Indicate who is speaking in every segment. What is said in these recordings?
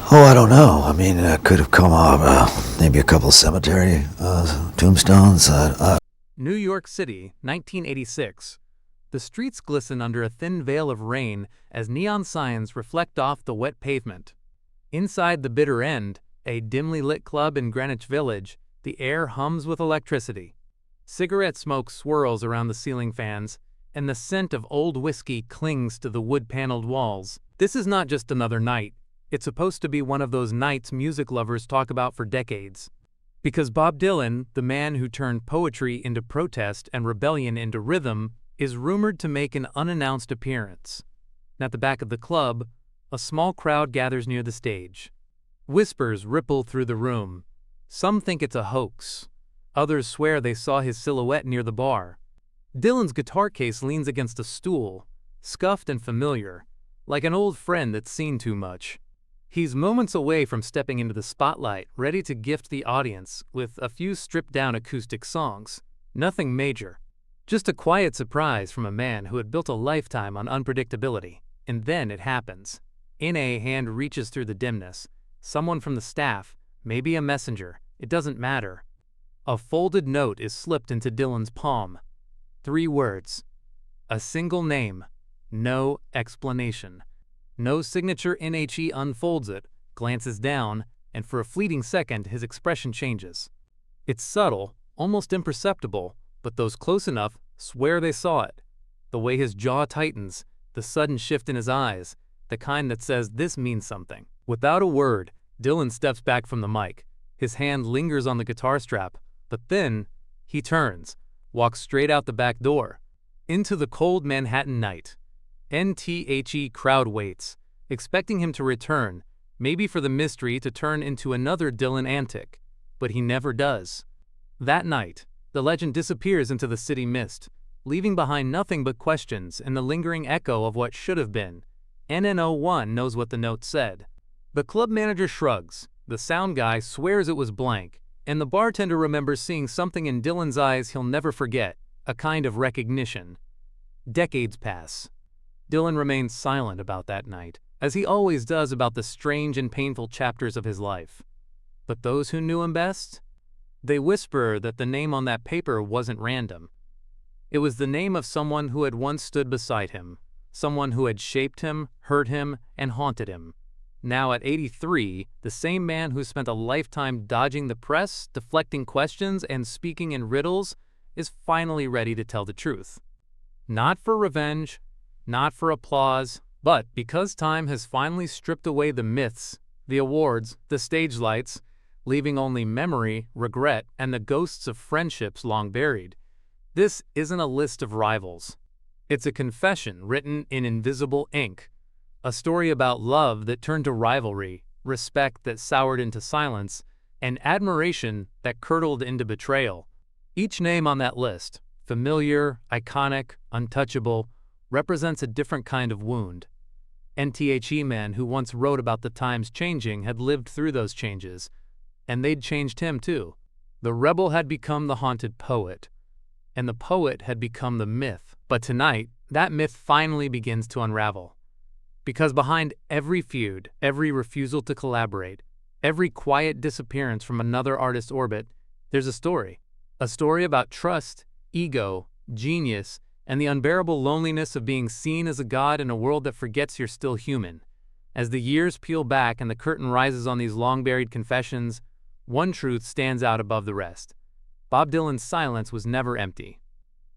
Speaker 1: Oh, I don't know. I mean, could have come off maybe a couple cemetery tombstones.
Speaker 2: New York City, 1986. The streets glisten under a thin veil of rain as neon signs reflect off the wet pavement. Inside the bitter end, a dimly lit club in Greenwich Village, the air hums with electricity. Cigarette smoke swirls around the ceiling fans, and the scent of old whiskey clings to the wood-paneled walls. This is not just another night. It's supposed to be one of those nights music lovers talk about for decades. Because Bob Dylan, the man who turned poetry into protest and rebellion into rhythm, is rumored to make an unannounced appearance. At the back of the club, a small crowd gathers near the stage. Whispers ripple through the room. Some think it's a hoax. Others swear they saw his silhouette near the bar. Dylan's guitar case leans against a stool, scuffed and familiar, like an old friend that's seen too much. He's moments away from stepping into the spotlight, ready to gift the audience with a few stripped-down acoustic songs. Nothing major. Just a quiet surprise from a man who had built a lifetime on unpredictability. And then it happens. In a hand reaches through the dimness. Someone from the staff, maybe a messenger, it doesn't matter. A folded note is slipped into Dylan's palm. 3 words. A single name. No explanation. No signature. NHE unfolds it, glances down, and for a fleeting second his expression changes. It's subtle, almost imperceptible, but those close enough swear they saw it. The way his jaw tightens, the sudden shift in his eyes, the kind that says this means something. Without a word, Dylan steps back from the mic. His hand lingers on the guitar strap, but then he turns, walks straight out the back door, into the cold Manhattan night. NTHE crowd waits, expecting him to return, maybe for the mystery to turn into another Dylan antic, but he never does. That night, the legend disappears into the city mist, leaving behind nothing but questions and the lingering echo of what should have been. NN01 knows what the note said. The club manager shrugs, the sound guy swears it was blank, and the bartender remembers seeing something in Dylan's eyes he'll never forget, a kind of recognition. Decades pass. Dylan remains silent about that night, as he always does about the strange and painful chapters of his life. But those who knew him best? They whisper that the name on that paper wasn't random. It was the name of someone who had once stood beside him, someone who had shaped him, hurt him, and haunted him. Now at 83, the same man who spent a lifetime dodging the press, deflecting questions, and speaking in riddles is finally ready to tell the truth. Not for revenge, not for applause, but because time has finally stripped away the myths, the awards, the stage lights, leaving only memory, regret, and the ghosts of friendships long buried. This isn't a list of rivals. It's a confession written in invisible ink, a story about love that turned to rivalry, respect that soured into silence, and admiration that curdled into betrayal. Each name on that list, familiar, iconic, untouchable, represents a different kind of wound. NTHE man who once wrote about the times changing had lived through those changes, and they'd changed him too. The rebel had become the haunted poet, and the poet had become the myth. But tonight, that myth finally begins to unravel. Because behind every feud, every refusal to collaborate, every quiet disappearance from another artist's orbit, there's a story. A story about trust, ego, genius, and the unbearable loneliness of being seen as a god in a world that forgets you're still human. As the years peel back and the curtain rises on these long-buried confessions, one truth stands out above the rest. Bob Dylan's silence was never empty.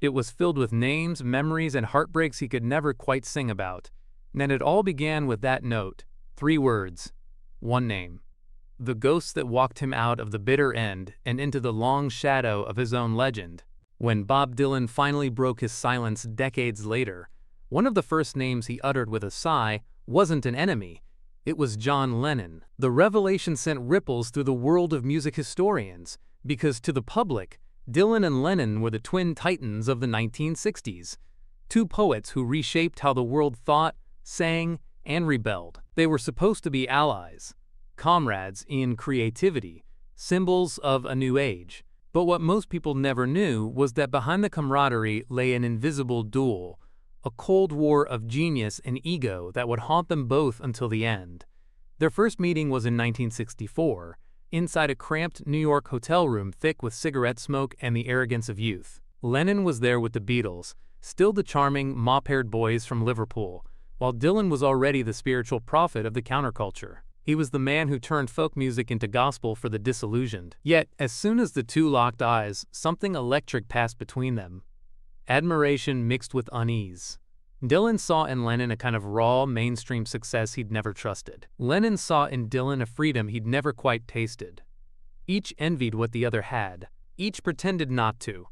Speaker 2: It was filled with names, memories, and heartbreaks he could never quite sing about. And it all began with that note. 3 words. 1 name. The ghost that walked him out of the bitter end and into the long shadow of his own legend. When Bob Dylan finally broke his silence decades later, one of the first names he uttered with a sigh wasn't an enemy. It was John Lennon. The revelation sent ripples through the world of music historians, because to the public, Dylan and Lennon were the twin titans of the 1960s. 2 poets who reshaped how the world thought, sang, and rebelled. They were supposed to be allies, comrades in creativity, symbols of a new age. But what most people never knew was that behind the camaraderie lay an invisible duel, a cold war of genius and ego that would haunt them both until the end. Their first meeting was in 1964, inside a cramped New York hotel room thick with cigarette smoke and the arrogance of youth. Lennon was there with the Beatles, still the charming, mop-haired boys from Liverpool, while Dylan was already the spiritual prophet of the counterculture. He was the man who turned folk music into gospel for the disillusioned. Yet, as soon as the two locked eyes, something electric passed between them. Admiration mixed with unease. Dylan saw in Lennon a kind of raw, mainstream success he'd never trusted. Lennon saw in Dylan a freedom he'd never quite tasted. Each envied what the other had. Each pretended not to.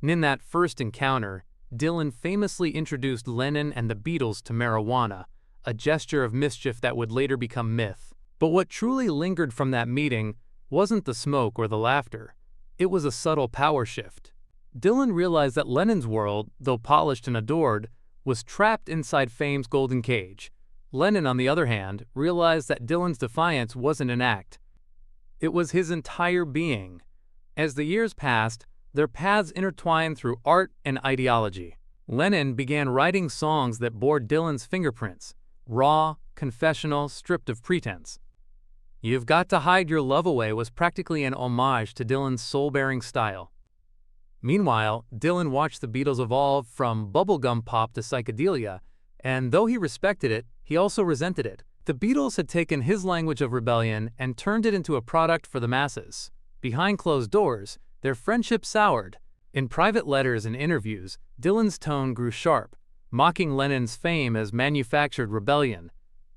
Speaker 2: And in that first encounter, Dylan famously introduced Lennon and the Beatles to marijuana, a gesture of mischief that would later become myth. But what truly lingered from that meeting wasn't the smoke or the laughter. It was a subtle power shift. Dylan realized that Lennon's world, though polished and adored, was trapped inside fame's golden cage. Lennon, on the other hand, realized that Dylan's defiance wasn't an act. It was his entire being. As the years passed, their paths intertwined through art and ideology. Lennon began writing songs that bore Dylan's fingerprints, raw, confessional, stripped of pretense. You've Got to Hide Your Love Away was practically an homage to Dylan's soul-bearing style. Meanwhile, Dylan watched the Beatles evolve from bubblegum pop to psychedelia, and though he respected it, he also resented it. The Beatles had taken his language of rebellion and turned it into a product for the masses. Behind closed doors, their friendship soured. In private letters and interviews, Dylan's tone grew sharp, mocking Lennon's fame as manufactured rebellion.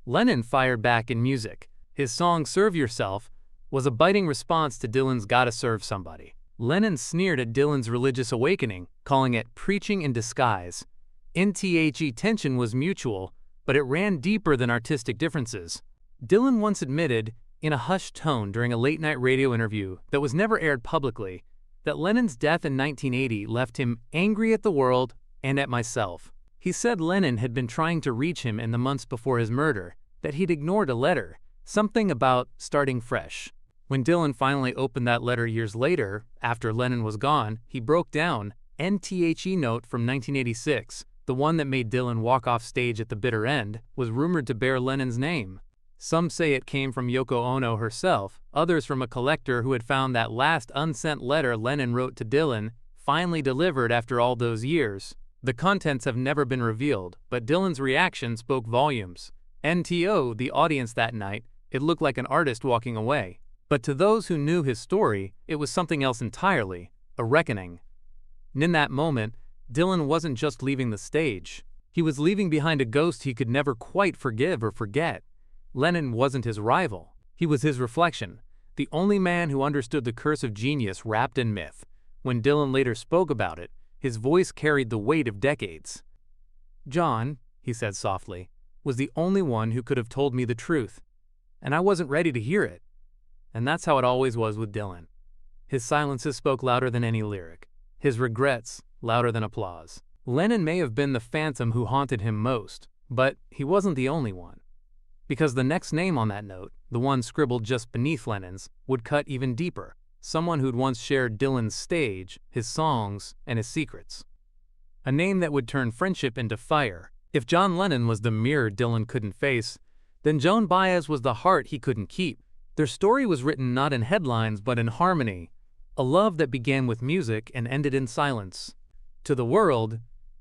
Speaker 2: Lennon fired back in music. His song Serve Yourself was a biting response to Dylan's Gotta Serve Somebody. Lennon sneered at Dylan's religious awakening, calling it preaching in disguise. NTHE tension was mutual, but it ran deeper than artistic differences. Dylan once admitted, in a hushed tone during a late-night radio interview that was never aired publicly, that Lennon's death in 1980 left him angry at the world and at myself. He said Lennon had been trying to reach him in the months before his murder, that he'd ignored a letter, something about starting fresh. When Dylan finally opened that letter years later, after Lennon was gone, he broke down. NTHE note from 1986, the one that made Dylan walk off stage at the bitter end, was rumored to bear Lennon's name. Some say it came from Yoko Ono herself, others from a collector who had found that last unsent letter Lennon wrote to Dylan, finally delivered after all those years. The contents have never been revealed, but Dylan's reaction spoke volumes. NTO, the audience that night, it looked like an artist walking away. But to those who knew his story, it was something else entirely, a reckoning. And in that moment, Dylan wasn't just leaving the stage. He was leaving behind a ghost he could never quite forgive or forget. Lennon wasn't his rival. He was his reflection, the only man who understood the curse of genius wrapped in myth. When Dylan later spoke about it, his voice carried the weight of decades. John, he said softly, was the only one who could have told me the truth, and I wasn't ready to hear it. And that's how it always was with Dylan. His silences spoke louder than any lyric. His regrets, louder than applause. Lennon may have been the phantom who haunted him most, but he wasn't the only one. Because the next name on that note, the one scribbled just beneath Lennon's, would cut even deeper. Someone who'd once shared Dylan's stage, his songs, and his secrets. A name that would turn friendship into fire. If John Lennon was the mirror Dylan couldn't face, then Joan Baez was the heart he couldn't keep. Their story was written not in headlines but in harmony, a love that began with music and ended in silence. To the world,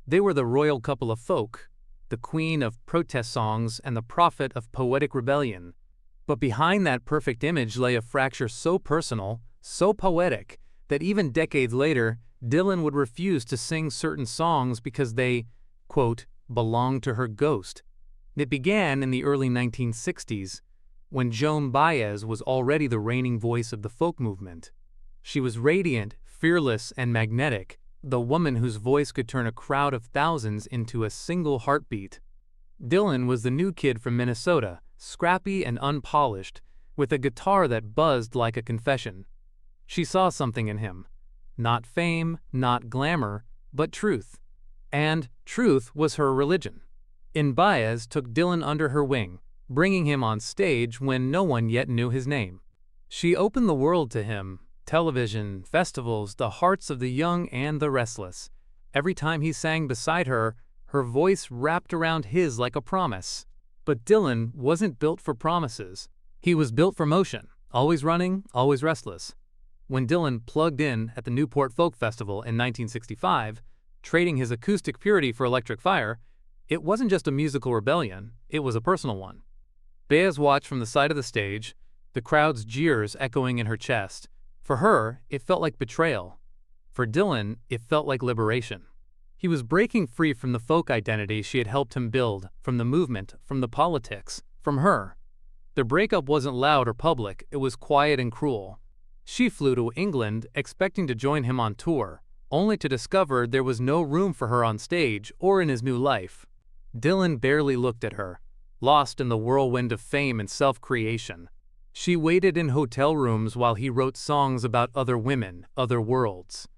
Speaker 2: they were the royal couple of folk, the queen of protest songs and the prophet of poetic rebellion. But behind that perfect image lay a fracture so personal, so poetic, that even decades later, Dylan would refuse to sing certain songs because they, quote, belonged to her ghost. It began in the early 1960s, when Joan Baez was already the reigning voice of the folk movement. She was radiant, fearless, and magnetic, the woman whose voice could turn a crowd of thousands into a single heartbeat. Dylan was the new kid from Minnesota, scrappy and unpolished, with a guitar that buzzed like a confession. She saw something in him. Not fame, not glamour, but truth. And truth was her religion. And Baez took Dylan under her wing, bringing him on stage when no one yet knew his name. She opened the world to him, television, festivals, the hearts of the young and the restless. Every time he sang beside her, her voice wrapped around his like a promise. But Dylan wasn't built for promises. He was built for motion, always running, always restless. When Dylan plugged in at the Newport Folk Festival in 1965, trading his acoustic purity for electric fire, it wasn't just a musical rebellion, it was a personal one. Baez watched from the side of the stage, the crowd's jeers echoing in her chest. For her, it felt like betrayal. For Dylan, it felt like liberation. He was breaking free from the folk identity she had helped him build, from the movement, from the politics, from her. Their breakup wasn't loud or public, it was quiet and cruel. She flew to England expecting to join him on tour, only to discover there was no room for her on stage or in his new life. Dylan barely looked at her, lost in the whirlwind of fame and self-creation. She waited in hotel rooms while he wrote songs about other women, other worlds.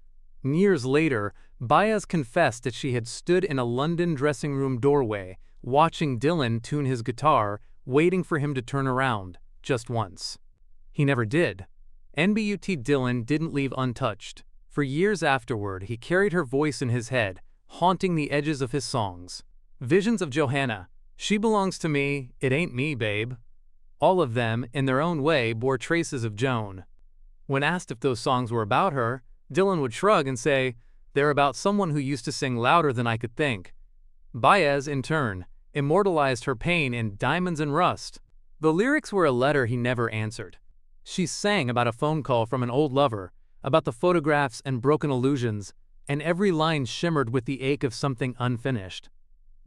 Speaker 2: Years later, Baez confessed that she had stood in a London dressing room doorway, watching Dylan tune his guitar, waiting for him to turn around, just once. He never did. NBUT Dylan didn't leave untouched. For years afterward, he carried her voice in his head, haunting the edges of his songs. Visions of Johanna, She Belongs to Me, It Ain't Me, Babe. All of them, in their own way, bore traces of Joan. When asked if those songs were about her, Dylan would shrug and say, "They're about someone who used to sing louder than I could think." Baez, in turn, immortalized her pain in Diamonds and Rust. The lyrics were a letter he never answered. She sang about a phone call from an old lover, about the photographs and broken illusions, and every line shimmered with the ache of something unfinished.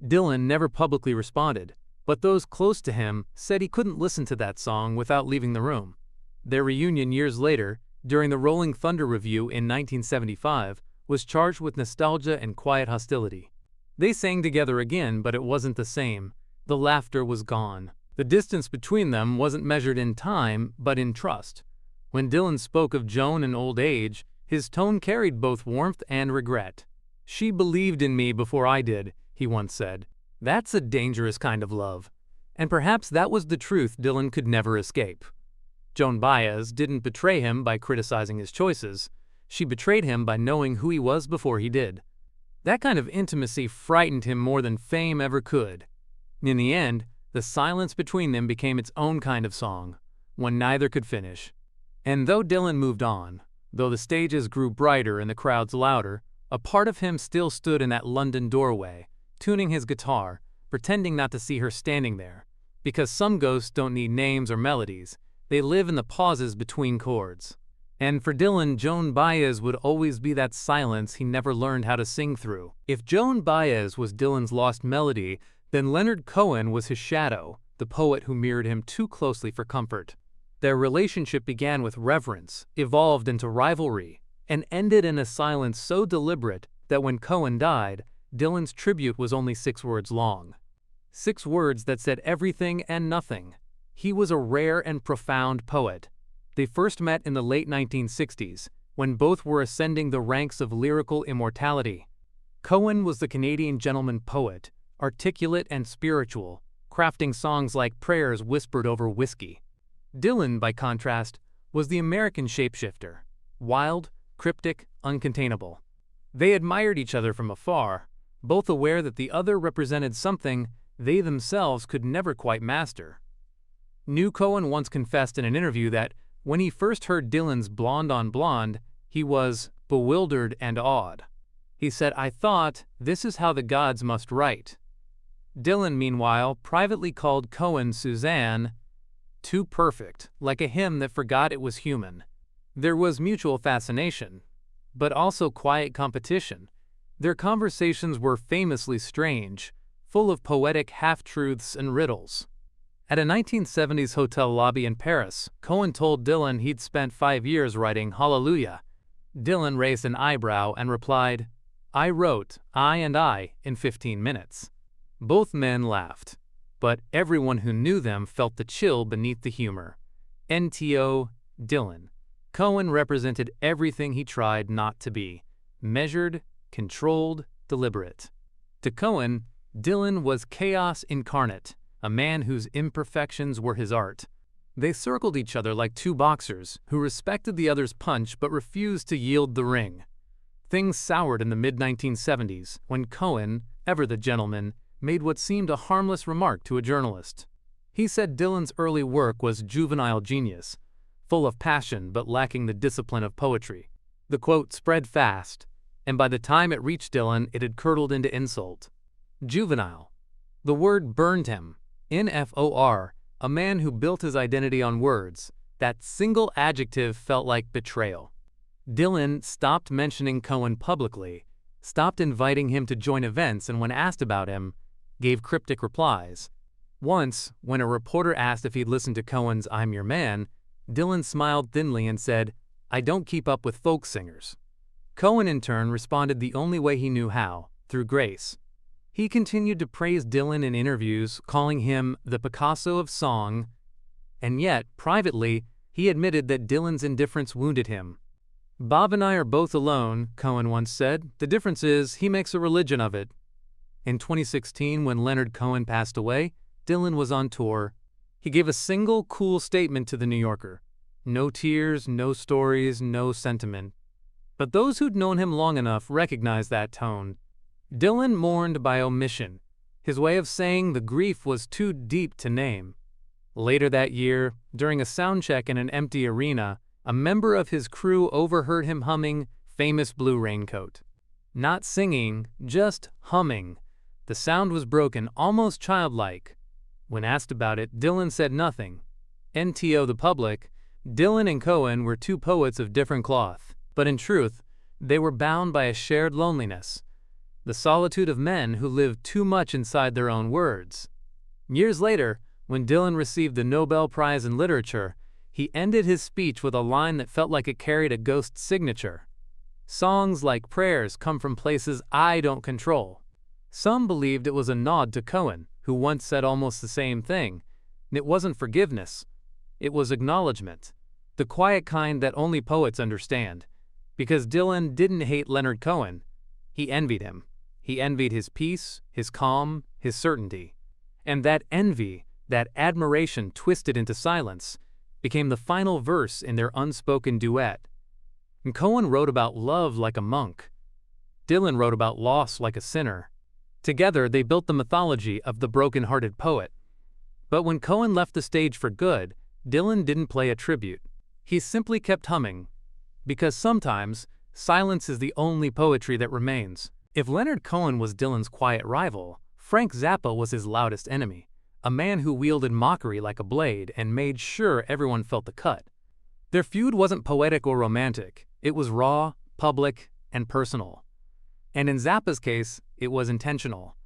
Speaker 2: Dylan never publicly responded, but those close to him said he couldn't listen to that song without leaving the room. Their reunion years later, during the Rolling Thunder Review in 1975, was charged with nostalgia and quiet hostility. They sang together again, but it wasn't the same. The laughter was gone. The distance between them wasn't measured in time, but in trust. When Dylan spoke of Joan in old age, his tone carried both warmth and regret. "She believed in me before I did," he once said. That's a dangerous kind of love. And perhaps that was the truth Dylan could never escape. Joan Baez didn't betray him by criticizing his choices. She betrayed him by knowing who he was before he did. That kind of intimacy frightened him more than fame ever could. In the end, the silence between them became its own kind of song, one neither could finish. And though Dylan moved on, though the stages grew brighter and the crowds louder, a part of him still stood in that London doorway, tuning his guitar, pretending not to see her standing there. Because some ghosts don't need names or melodies, they live in the pauses between chords. And for Dylan, Joan Baez would always be that silence he never learned how to sing through. If Joan Baez was Dylan's lost melody, then Leonard Cohen was his shadow, the poet who mirrored him too closely for comfort. Their relationship began with reverence, evolved into rivalry, and ended in a silence so deliberate that when Cohen died, Dylan's tribute was only 6 words long. 6 words that said everything and nothing. He was a rare and profound poet. They first met in the late 1960s, when both were ascending the ranks of lyrical immortality. Cohen was the Canadian gentleman poet, articulate and spiritual, crafting songs like prayers whispered over whiskey. Dylan, by contrast, was the American shapeshifter, wild, cryptic, uncontainable. They admired each other from afar, both aware that the other represented something they themselves could never quite master. New Cohen once confessed in an interview that when he first heard Dylan's Blonde on Blonde, he was bewildered and awed. He said, "I thought, this is how the gods must write." Dylan, meanwhile, privately called Cohen Suzanne too perfect, like a hymn that forgot it was human. There was mutual fascination, but also quiet competition. Their conversations were famously strange, full of poetic half-truths and riddles. At a 1970s hotel lobby in Paris, Cohen told Dylan he'd spent 5 years writing Hallelujah. Dylan raised an eyebrow and replied, "I wrote I and I in 15 minutes. Both men laughed, but everyone who knew them felt the chill beneath the humor. NTO, Dylan. Cohen represented everything he tried not to be: measured, controlled, deliberate. To Cohen, Dylan was chaos incarnate, a man whose imperfections were his art. They circled each other like 2 boxers who respected the other's punch but refused to yield the ring. Things soured in the mid-1970s when Cohen, ever the gentleman, made what seemed a harmless remark to a journalist. He said Dylan's early work was juvenile genius, full of passion but lacking the discipline of poetry. The quote spread fast, and by the time it reached Dylan, it had curdled into insult. Juvenile. The word burned him. NFOR, a man who built his identity on words. That single adjective felt like betrayal. Dylan stopped mentioning Cohen publicly, stopped inviting him to join events, and when asked about him, gave cryptic replies. Once, when a reporter asked if he'd listened to Cohen's I'm Your Man, Dylan smiled thinly and said, "I don't keep up with folk singers." Cohen in turn responded the only way he knew how, through grace. He continued to praise Dylan in interviews, calling him the Picasso of song, and yet, privately, he admitted that Dylan's indifference wounded him. "Bob and I are both alone," Cohen once said. "The difference is, he makes a religion of it." In 2016, when Leonard Cohen passed away, Dylan was on tour. He gave a single cool statement to The New Yorker. No tears, no stories, no sentiment. But those who'd known him long enough recognized that tone. Dylan mourned by omission, his way of saying the grief was too deep to name. Later that year, during a soundcheck in an empty arena, a member of his crew overheard him humming Famous Blue Raincoat. Not singing, just humming. The sound was broken, almost childlike. When asked about it, Dylan said nothing. NTO the public, Dylan and Cohen were two poets of different cloth, but in truth, they were bound by a shared loneliness, the solitude of men who lived too much inside their own words. Years later, when Dylan received the Nobel Prize in Literature, he ended his speech with a line that felt like it carried a ghost signature. "Songs like prayers come from places I don't control." Some believed it was a nod to Cohen, who once said almost the same thing. It wasn't forgiveness. It was acknowledgement. The quiet kind that only poets understand. Because Dylan didn't hate Leonard Cohen. He envied him. He envied his peace, his calm, his certainty. And that envy, that admiration twisted into silence, became the final verse in their unspoken duet. And Cohen wrote about love like a monk. Dylan wrote about loss like a sinner. Together, they built the mythology of the broken-hearted poet. But when Cohen left the stage for good, Dylan didn't play a tribute. He simply kept humming. Because sometimes, silence is the only poetry that remains. If Leonard Cohen was Dylan's quiet rival, Frank Zappa was his loudest enemy, a man who wielded mockery like a blade and made sure everyone felt the cut. Their feud wasn't poetic or romantic. It was raw, public, and personal. And in Zappa's case, it was intentional.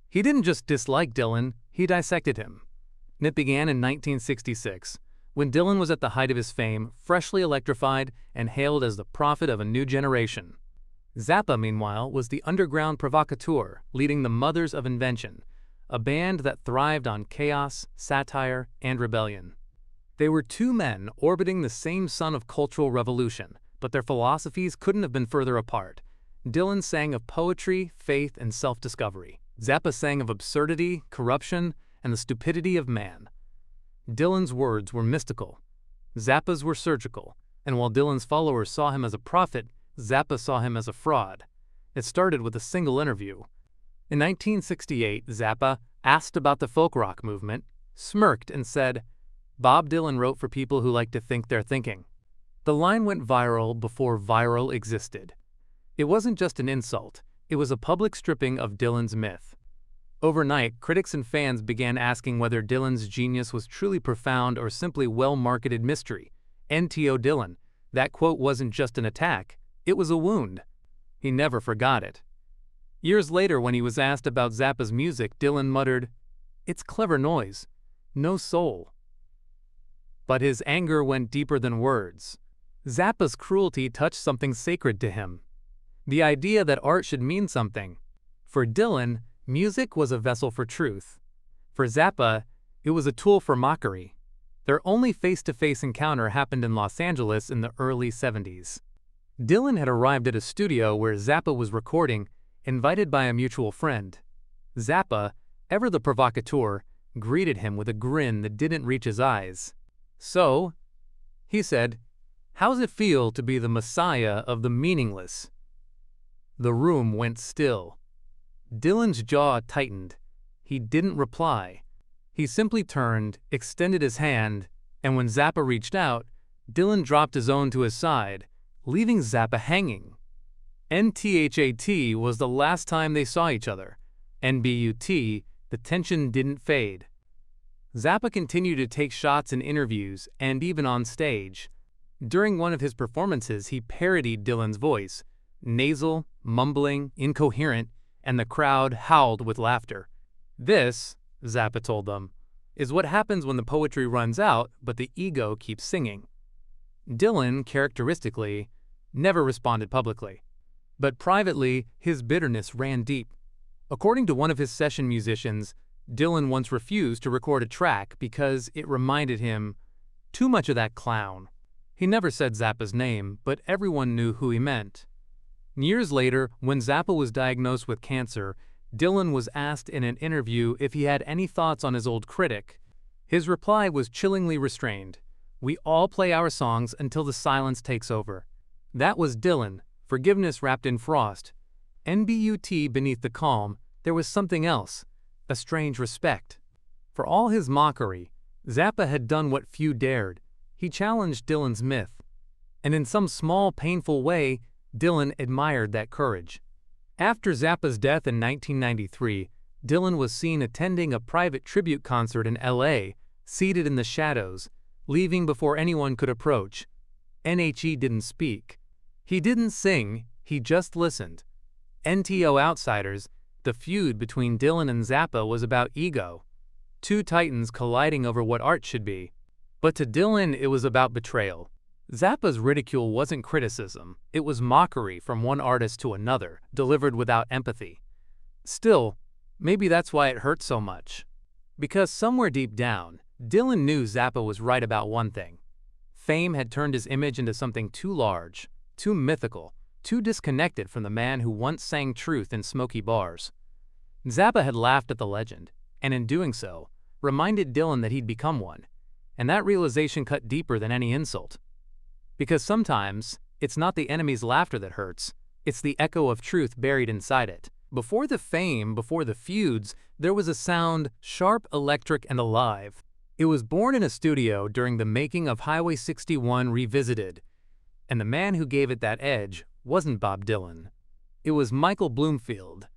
Speaker 2: He didn't just dislike Dylan, he dissected him. And it began in 1966, when Dylan was at the height of his fame, freshly electrified and hailed as the prophet of a new generation. Zappa, meanwhile, was the underground provocateur, leading the Mothers of Invention, a band that thrived on chaos, satire, and rebellion. They were two men orbiting the same sun of cultural revolution, but their philosophies couldn't have been further apart. Dylan sang of poetry, faith, and self-discovery. Zappa sang of absurdity, corruption, and the stupidity of man. Dylan's words were mystical. Zappa's were surgical, and while Dylan's followers saw him as a prophet, Zappa saw him as a fraud. It started with a single interview. In 1968, Zappa, asked about the folk rock movement, smirked and said, "Bob Dylan wrote for people who like to think they're thinking." The line went viral before viral existed. It wasn't just an insult, it was a public stripping of Dylan's myth. Overnight, critics and fans began asking whether Dylan's genius was truly profound or simply well-marketed mystery. NTO Dylan. That quote wasn't just an attack, it was a wound. He never forgot it. Years later, when he was asked about Zappa's music, Dylan muttered, "It's clever noise, no soul." But his anger went deeper than words. Zappa's cruelty touched something sacred to him. The idea that art should mean something. For Dylan, music was a vessel for truth. For Zappa, it was a tool for mockery. Their only face-to-face encounter happened in Los Angeles in the early 70s. Dylan had arrived at a studio where Zappa was recording, invited by a mutual friend. Zappa, ever the provocateur, greeted him with a grin that didn't reach his eyes. "So," he said, "how's it feel to be the messiah of the meaningless?" The room went still. Dylan's jaw tightened. he didn't reply. He simply turned, extended his hand, and when Zappa reached out, Dylan dropped his own to his side, leaving Zappa hanging. NTHAT was the last time they saw each other. NBUT, the tension didn't fade. Zappa continued to take shots in interviews and even on stage. During one of his performances, he parodied Dylan's voice, nasal, mumbling, incoherent, and the crowd howled with laughter. This, Zappa told them, is what happens when the poetry runs out but the ego keeps singing. Dylan, characteristically, never responded publicly. But privately, his bitterness ran deep. According to one of his session musicians, Dylan once refused to record a track because it reminded him too much of that clown. He never said Zappa's name, but everyone knew who he meant. Years later, when Zappa was diagnosed with cancer, Dylan was asked in an interview if he had any thoughts on his old critic. His reply was chillingly restrained. "We all play our songs until the silence takes over." That was Dylan, forgiveness wrapped in frost. NBUT beneath the calm, there was something else, a strange respect. For all his mockery, Zappa had done what few dared. He challenged Dylan's myth. And in some small, painful way, Dylan admired that courage. After Zappa's death in 1993, Dylan was seen attending a private tribute concert in LA, seated in the shadows, leaving before anyone could approach. NHE didn't speak. He didn't sing, he just listened. NTO outsiders, the feud between Dylan and Zappa was about ego. Two titans colliding over what art should be. But to Dylan, it was about betrayal. Zappa's ridicule wasn't criticism, it was mockery from one artist to another, delivered without empathy. Still, maybe that's why it hurt so much. Because somewhere deep down, Dylan knew Zappa was right about one thing. Fame had turned his image into something too large, too mythical, too disconnected from the man who once sang truth in smoky bars. Zappa had laughed at the legend, and in doing so, reminded Dylan that he'd become one. And that realization cut deeper than any insult. Because sometimes, it's not the enemy's laughter that hurts, it's the echo of truth buried inside it. Before the fame, before the feuds, there was a sound sharp, electric, and alive. It was born in a studio during the making of Highway 61 Revisited. And the man who gave it that edge wasn't Bob Dylan. It was Michael Bloomfield.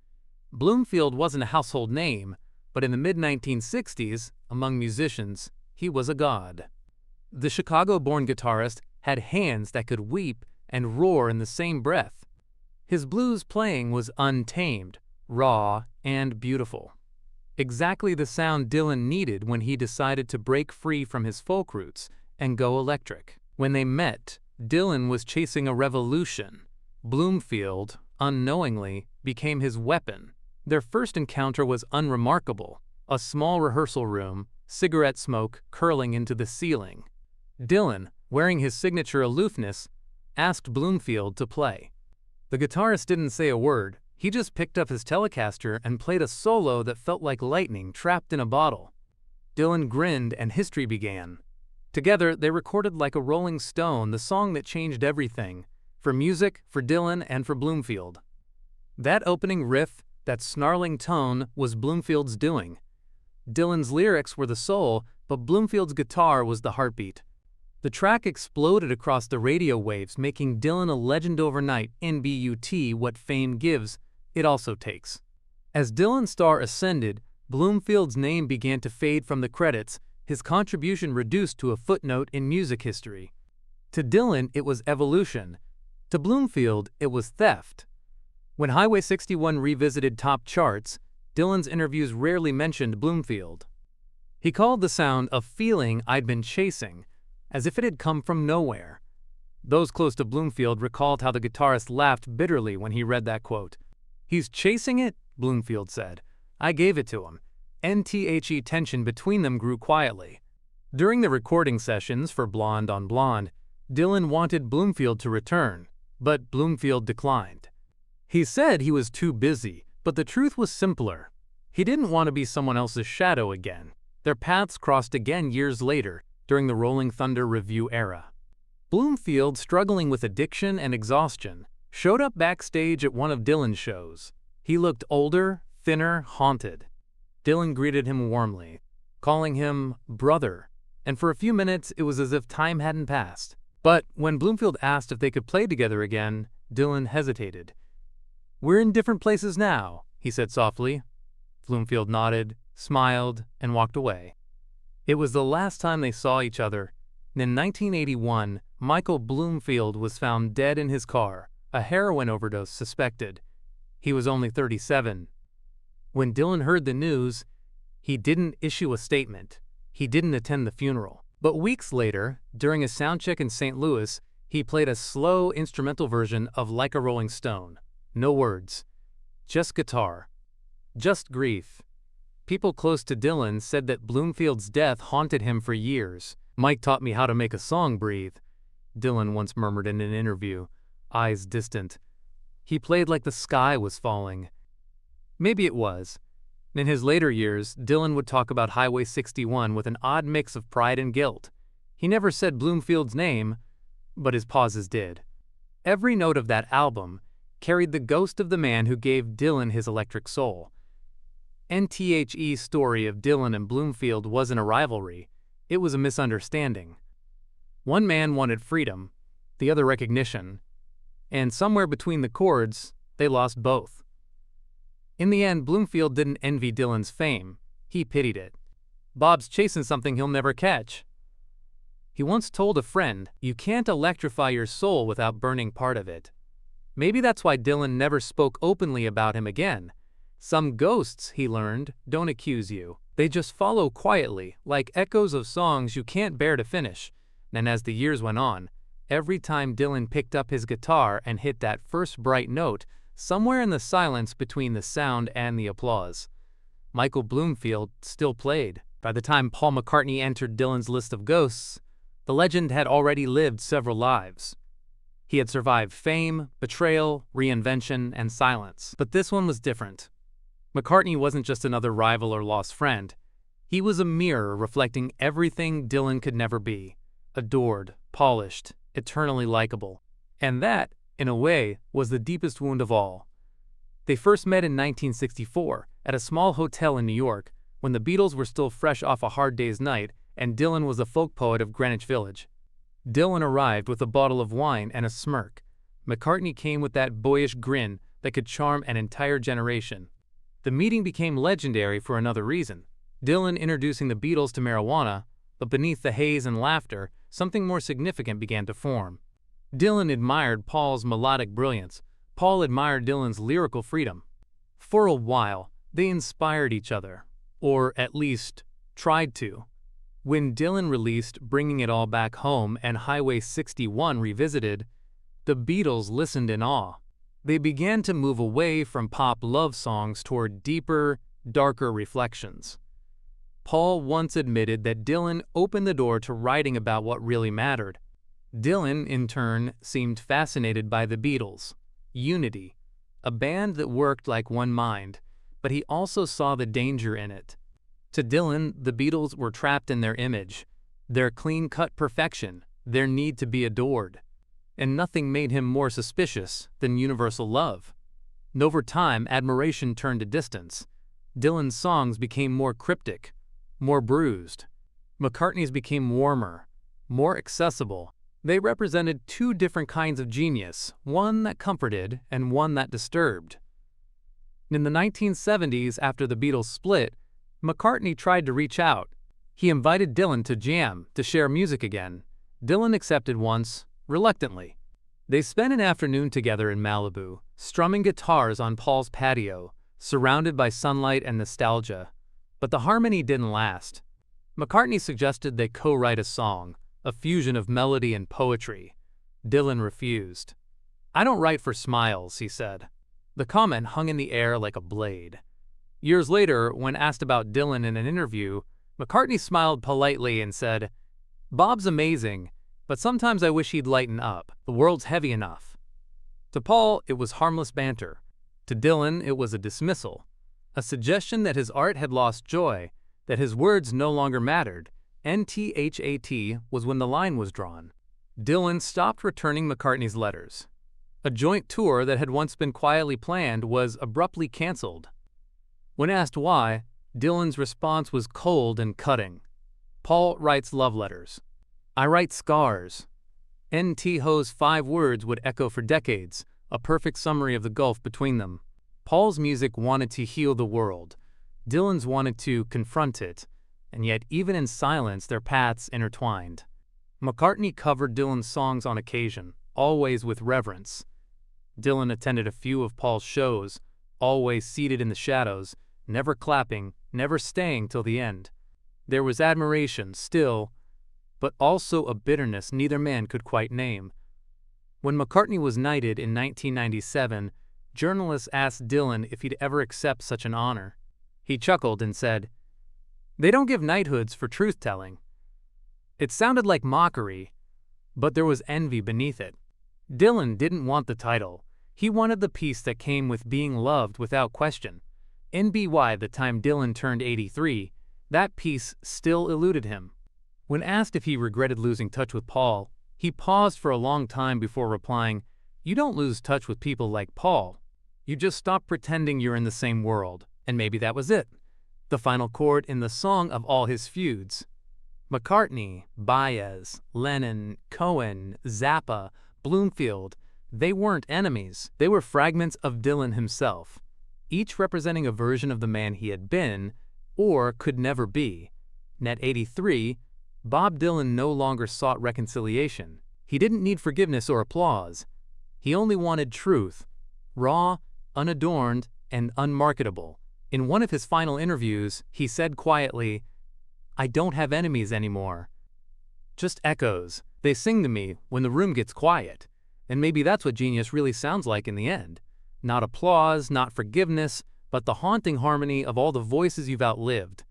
Speaker 2: Bloomfield wasn't a household name, but in the mid-1960s, among musicians, he was a god. The Chicago-born guitarist had hands that could weep and roar in the same breath. His blues playing was untamed, raw, and beautiful. Exactly the sound Dylan needed when he decided to break free from his folk roots and go electric. When they met, Dylan was chasing a revolution. Bloomfield, unknowingly, became his weapon. Their first encounter was unremarkable. A small rehearsal room, cigarette smoke curling into the ceiling. Dylan, wearing his signature aloofness, asked Bloomfield to play. The guitarist didn't say a word. He just picked up his Telecaster and played a solo that felt like lightning trapped in a bottle. Dylan grinned and history began. Together, they recorded like a Rolling Stone the song that changed everything, for music, for Dylan, and for Bloomfield. That opening riff, that snarling tone, was Bloomfield's doing. Dylan's lyrics were the soul, but Bloomfield's guitar was the heartbeat. The track exploded across the radio waves, making Dylan a legend overnight. NBUT, what fame gives, it also takes. As Dylan's star ascended, Bloomfield's name began to fade from the credits, his contribution reduced to a footnote in music history. To Dylan, it was evolution. To Bloomfield, it was theft. When Highway 61 revisited top charts, Dylan's interviews rarely mentioned Bloomfield. He called the sound a feeling I'd been chasing, as if it had come from nowhere. Those close to Bloomfield recalled how the guitarist laughed bitterly when he read that quote. "He's chasing it," Bloomfield said. "I gave it to him." NTHE tension between them grew quietly. During the recording sessions for Blonde on Blonde, Dylan wanted Bloomfield to return, but Bloomfield declined. He said he was too busy, but the truth was simpler. He didn't want to be someone else's shadow again. Their paths crossed again years later, during the Rolling Thunder Revue era. Bloomfield, struggling with addiction and exhaustion, showed up backstage at one of Dylan's shows. He looked older, thinner, haunted. Dylan greeted him warmly, calling him brother, and for a few minutes it was as if time hadn't passed. But when Bloomfield asked if they could play together again, Dylan hesitated. "We're in different places now," he said softly. Bloomfield nodded, smiled, and walked away. It was the last time they saw each other. In 1981, Michael Bloomfield was found dead in his car, a heroin overdose suspected. He was only 37. When Dylan heard the news, he didn't issue a statement. He didn't attend the funeral. But weeks later, during a soundcheck in St. Louis, he played a slow instrumental version of Like a Rolling Stone. No words. Just guitar. Just grief. People close to Dylan said that Bloomfield's death haunted him for years. "Mike taught me how to make a song breathe," Dylan once murmured in an interview, eyes distant. "He played like the sky was falling." Maybe it was. In his later years, Dylan would talk about Highway 61 with an odd mix of pride and guilt. He never said Bloomfield's name, but his pauses did. Every note of that album carried the ghost of the man who gave Dylan his electric soul. NTHE's story of Dylan and Bloomfield wasn't a rivalry, it was a misunderstanding. One man wanted freedom, the other recognition, and somewhere between the chords, they lost both. In the end, Bloomfield didn't envy Dylan's fame, he pitied it. "Bob's chasing something he'll never catch." He once told a friend, "You can't electrify your soul without burning part of it." Maybe that's why Dylan never spoke openly about him again. Some ghosts, he learned, don't accuse you. They just follow quietly, like echoes of songs you can't bear to finish. And as the years went on, every time Dylan picked up his guitar and hit that first bright note, somewhere in the silence between the sound and the applause, Michael Bloomfield still played. By the time Paul McCartney entered Dylan's list of ghosts, the legend had already lived several lives. He had survived fame, betrayal, reinvention, and silence. But this one was different. McCartney wasn't just another rival or lost friend. He was a mirror reflecting everything Dylan could never be. Adored, polished, eternally likable. And that, in a way, was the deepest wound of all. They first met in 1964 at a small hotel in New York when the Beatles were still fresh off A Hard Day's Night and Dylan was a folk poet of Greenwich Village. Dylan arrived with a bottle of wine and a smirk. McCartney came with that boyish grin that could charm an entire generation. The meeting became legendary for another reason. Dylan introducing the Beatles to marijuana, but beneath the haze and laughter, something more significant began to form. Dylan admired Paul's melodic brilliance. Paul admired Dylan's lyrical freedom. For a while, they inspired each other, or at least tried to. When Dylan released Bringing It All Back Home and Highway 61 Revisited, the Beatles listened in awe. They began to move away from pop love songs toward deeper, darker reflections. Paul once admitted that Dylan opened the door to writing about what really mattered. Dylan, in turn, seemed fascinated by the Beatles. Unity, a band that worked like one mind, but he also saw the danger in it. To Dylan, the Beatles were trapped in their image, their clean-cut perfection, their need to be adored. And nothing made him more suspicious than universal love. And over time, admiration turned to distance. Dylan's songs became more cryptic, more bruised. McCartney's became warmer, more accessible. They represented two different kinds of genius, one that comforted and one that disturbed. In the 1970s, after the Beatles split, McCartney tried to reach out. He invited Dylan to jam, to share music again. Dylan accepted once, reluctantly. They spent an afternoon together in Malibu, strumming guitars on Paul's patio, surrounded by sunlight and nostalgia. But the harmony didn't last. McCartney suggested they co-write a song, a fusion of melody and poetry. Dylan refused. "I don't write for smiles," he said. The comment hung in the air like a blade. Years later, when asked about Dylan in an interview, McCartney smiled politely and said, "Bob's amazing, but sometimes I wish he'd lighten up. The world's heavy enough." To Paul, it was harmless banter. To Dylan, it was a dismissal, a suggestion that his art had lost joy, that his words no longer mattered. NTHAT was when the line was drawn. Dylan stopped returning McCartney's letters. A joint tour that had once been quietly planned was abruptly canceled. When asked why, Dylan's response was cold and cutting. Paul writes love letters. I write scars. N.T. Ho's 5 words would echo for decades, a perfect summary of the gulf between them. Paul's music wanted to heal the world. Dylan's wanted to confront it, and yet even in silence their paths intertwined. McCartney covered Dylan's songs on occasion, always with reverence. Dylan attended a few of Paul's shows, always seated in the shadows, never clapping, never staying till the end. There was admiration still, but also a bitterness neither man could quite name. When McCartney was knighted in 1997, journalists asked Dylan if he'd ever accept such an honor. He chuckled and said, "They don't give knighthoods for truth-telling." It sounded like mockery, but there was envy beneath it. Dylan didn't want the title. He wanted the peace that came with being loved without question. In BY, the time Dylan turned 83, that peace still eluded him. When asked if he regretted losing touch with Paul, he paused for a long time before replying, "You don't lose touch with people like Paul. You just stop pretending you're in the same world." And maybe that was it. The final chord in the song of all his feuds. McCartney, Baez, Lennon, Cohen, Zappa, Bloomfield, they weren't enemies. They were fragments of Dylan himself, each representing a version of the man he had been, or could never be. And at 83, Bob Dylan no longer sought reconciliation. He didn't need forgiveness or applause. He only wanted truth, raw, unadorned, and unmarketable. In one of his final interviews, he said quietly, "I don't have enemies anymore. Just echoes. They sing to me when the room gets quiet." And maybe that's what genius really sounds like in the end. Not applause, not forgiveness, but the haunting harmony of all the voices you've outlived.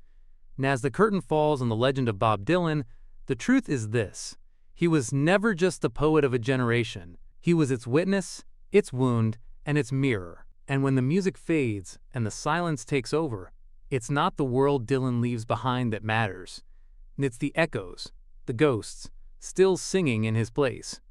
Speaker 2: And as the curtain falls on the legend of Bob Dylan, the truth is this: he was never just the poet of a generation. He was its witness, its wound, and its mirror. And when the music fades and the silence takes over, it's not the world Dylan leaves behind that matters. It's the echoes, the ghosts, still singing in his place.